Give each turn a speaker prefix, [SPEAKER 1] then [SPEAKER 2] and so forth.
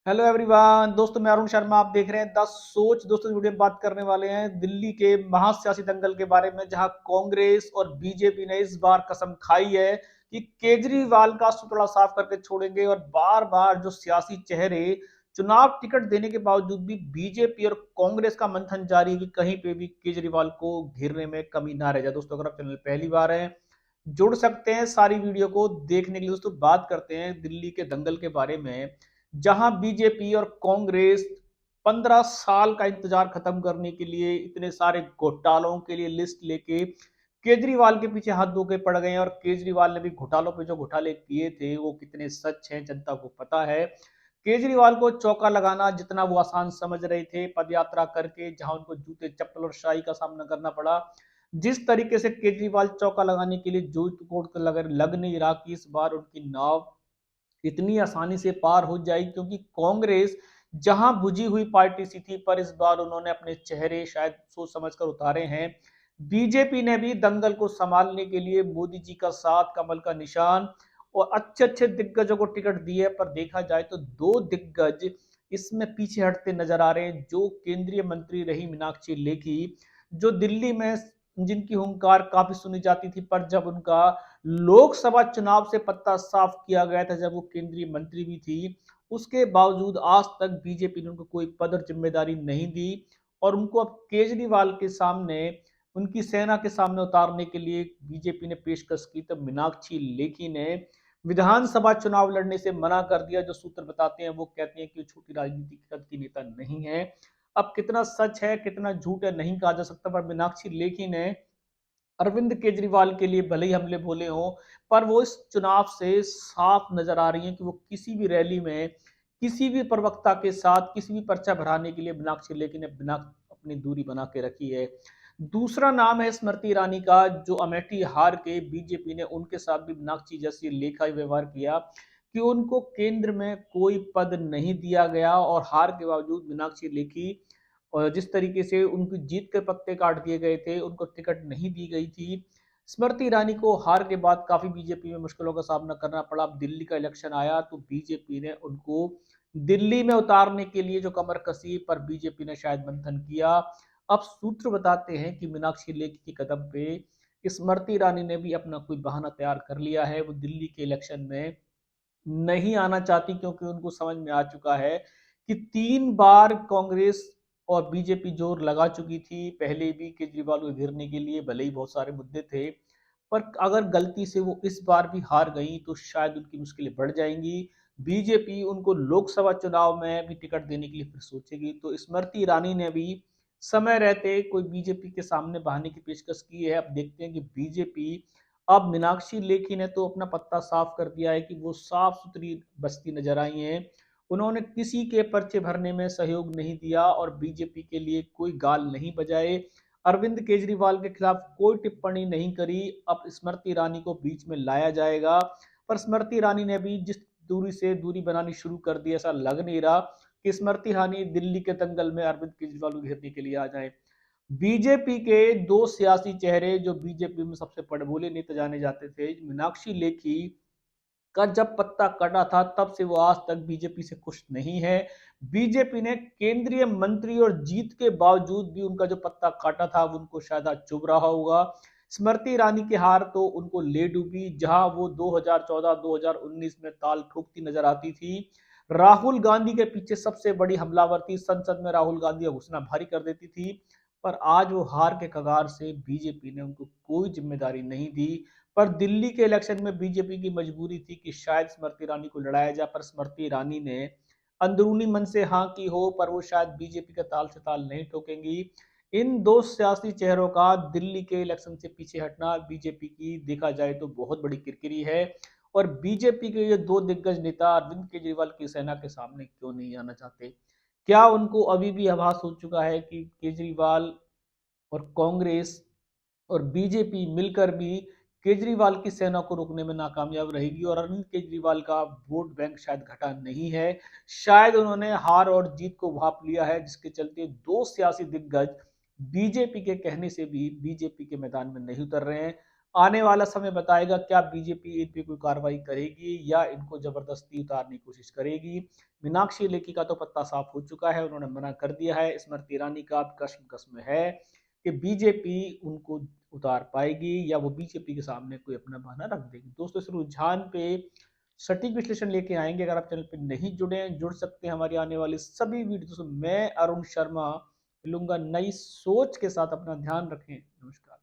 [SPEAKER 1] Hello everyone दोस्तों, मैं अरुण शर्मा। आप देख रहे हैं द सोच। दोस्तों, वीडियो में बात करने वाले हैं दिल्ली के महासियासी दंगल के बारे में, जहां कांग्रेस और बीजेपी ने इस बार कसम खाई है कि केजरीवाल का सुतड़ा साफ करके छोड़ेंगे। और बार बार जो सियासी चेहरे चुनाव टिकट देने के बावजूद भी बीजेपी और कांग्रेस का मंथन जारी है कि कहीं पे भी केजरीवाल को घेरने में कमी ना रह जाए। दोस्तों, अगर आप चैनल पहली बार हैं, जुड़ सकते हैं सारी वीडियो को देखने के लिए। दोस्तों, बात करते हैं दिल्ली के दंगल के बारे में, जहां बीजेपी और कांग्रेस 15 साल का इंतजार खत्म करने के लिए इतने सारे घोटालों के लिए लिस्ट लेके केजरीवाल के पीछे हाथ धो के पड़ गए हैं। और केजरीवाल ने भी घोटालों पे जो घोटाले किए थे वो कितने सच हैं जनता को पता है। केजरीवाल को चौका लगाना जितना वो आसान समझ रहे थे पदयात्रा करके, जहां उनको जूते चप्पल और शाही का सामना करना पड़ा, जिस तरीके से केजरीवाल चौका लगाने के लिए जूत कोट लग नहीं रहा कि इस बार उनकी नाव इतनी आसानी से पार हो जाएगी, क्योंकि कांग्रेस जहां बुझी हुई पार्टी सी थी, पर इस बार उन्होंने अपने चेहरे शायद सोच समझकर उतारे हैं। बीजेपी ने भी दंगल को संभालने के लिए मोदी जी का साथ, कमल का निशान और अच्छे अच्छे दिग्गजों को टिकट दिए। पर देखा जाए तो दो दिग्गज इसमें पीछे हटते नजर आ रहे हैं। जो केंद्रीय मंत्री रही मीनाक्षी लेखी, जो दिल्ली में जिनकी हुंकार काफी सुनी जाती थी, पर जब उनका लोकसभा चुनाव से पत्ता साफ किया गया था, जब वो केंद्रीय मंत्री भी थी, उसके बावजूद आज तक बीजेपी ने उनको कोई पद और जिम्मेदारी नहीं दी। और उनको अब केजरीवाल के सामने, उनकी सेना के सामने उतारने के लिए बीजेपी ने पेशकश की, तब मीनाक्षी लेखी ने विधानसभा चुनाव लड़ने से मना कर दिया। जो सूत्र बताते हैं वो कहते हैं कि वो छोटी राजनीति की नेता नहीं है। अब कितना सच है कितना झूठ है नहीं कहा जा सकता, पर मीनाक्षी लेखी ने अरविंद केजरीवाल के लिए भले ही हमले बोले हों, पर वो इस चुनाव से साफ नजर आ रही हैं कि वो किसी भी रैली में किसी भी प्रवक्ता के साथ किसी भी पर्चा भराने के लिए मीनाक्षी लेखी ने बिना अपनी दूरी बना के रखी है। दूसरा नाम है स्मृति ईरानी का, जो अमेठी हार के बीजेपी ने उनके साथ भी मीनाक्षी जैसी लेखा व्यवहार किया कि उनको केंद्र में कोई पद नहीं दिया गया। और हार के बावजूद मीनाक्षी लेखी, और जिस तरीके से उनकी जीत के पत्ते काट दिए गए थे, उनको टिकट नहीं दी गई थी। स्मृति ईरानी को हार के बाद काफी बीजेपी में मुश्किलों का सामना करना पड़ा। अब दिल्ली का इलेक्शन आया तो बीजेपी ने उनको दिल्ली में उतारने के लिए जो कमर कसी, पर बीजेपी ने शायद मंथन किया। अब सूत्र बताते हैं कि मीनाक्षी लेखी के कदम पे स्मृति ईरानी ने भी अपना कोई बहाना तैयार कर लिया है। वो दिल्ली के इलेक्शन में नहीं आना चाहती, क्योंकि उनको समझ में आ चुका है कि 3 बार कांग्रेस और बीजेपी जोर लगा चुकी थी पहले भी केजरीवाल को घेरने के लिए, भले ही बहुत सारे मुद्दे थे। पर अगर गलती से वो इस बार भी हार गई तो शायद उनकी मुश्किलें बढ़ जाएंगी। बीजेपी उनको लोकसभा चुनाव में भी टिकट देने के लिए फिर सोचेगी। तो स्मृति ईरानी ने भी समय रहते कोई बीजेपी के सामने बहाने की पेशकश की है। अब देखते हैं कि बीजेपी, अब मीनाक्षी लेखी ने तो अपना पत्ता साफ कर दिया है कि वो साफ सुथरी बस्ती नजर आई हैं। उन्होंने किसी के पर्चे भरने में सहयोग नहीं दिया और बीजेपी के लिए कोई गाल नहीं बजाए। अरविंद केजरीवाल के खिलाफ कोई टिप्पणी नहीं करी। अब स्मृति ईरानी को बीच में लाया जाएगा, पर स्मृति ईरानी ने भी जिस दूरी से दूरी बनानी शुरू कर दी, ऐसा लग नहीं रहा कि स्मृति ईरानी दिल्ली के दंगल में अरविंद केजरीवाल को घेरने के लिए आ जाए। बीजेपी के दो सियासी चेहरे जो बीजेपी में सबसे बड़बोले नेता जाने जाते थे, मीनाक्षी लेखी का जब पत्ता कटा था तब से वो आज तक बीजेपी से खुश नहीं है। बीजेपी ने केंद्रीय मंत्री और जीत के बावजूद भी उनका जो पत्ता काटा था वो उनको शायद आज चुभ रहा होगा। स्मृति ईरानी की हार तो उनको ले डूबी, जहां वो 2014-2019 में ताल ठोकती नजर आती थी। राहुल गांधी के पीछे सबसे बड़ी हमलावर थी, संसद में राहुल गांधी का घुसना भारी कर देती थी। पर आज वो हार के कगार से बीजेपी ने उनको कोई जिम्मेदारी नहीं दी। पर दिल्ली के इलेक्शन में बीजेपी की मजबूरी थी कि शायद स्मृति ईरानी को लड़ाया जाए, पर स्मृति ईरानी ने अंदरूनी मन से हाँ की हो, पर वो शायद बीजेपी का ताल से ताल नहीं ठोकेंगी। इन दो सियासी चेहरों का दिल्ली के इलेक्शन से पीछे हटना बीजेपी की देखा जाए तो बहुत बड़ी किरकिरी है। और बीजेपी के ये दो दिग्गज नेता अरविंद केजरीवाल की सेना के सामने क्यों नहीं आना चाहते? क्या उनको अभी भी आभास हो चुका है कि केजरीवाल और कांग्रेस और बीजेपी मिलकर भी केजरीवाल की सेना को रोकने में नाकामयाब रहेगी? और अरविंद केजरीवाल का वोट बैंक शायद घटा नहीं है, शायद उन्होंने हार और जीत को भाप लिया है, जिसके चलते दो सियासी दिग्गज बीजेपी के कहने से भी बीजेपी के मैदान में नहीं उतर रहे हैं। आने वाला समय बताएगा क्या बीजेपी इन पे कोई कार्रवाई करेगी या इनको जबरदस्ती उतारने की कोशिश करेगी। मीनाक्षी लेखी का तो पत्ता साफ हो चुका है, उन्होंने मना कर दिया है। स्मृति ईरानी का कश्म है कि बीजेपी उनको उतार पाएगी या वो बीजेपी के सामने कोई अपना बहाना रख देगी। दोस्तों इस रुझान पे सटीक विश्लेषण लेके आएंगे। अगर आप चैनल पे नहीं जुड़े हैं, जुड़ सकते हैं हमारी आने वाली सभी वीडियो। मैं अरुण शर्मा मिलूंगा नई सोच के साथ। अपना ध्यान रखें। नमस्कार।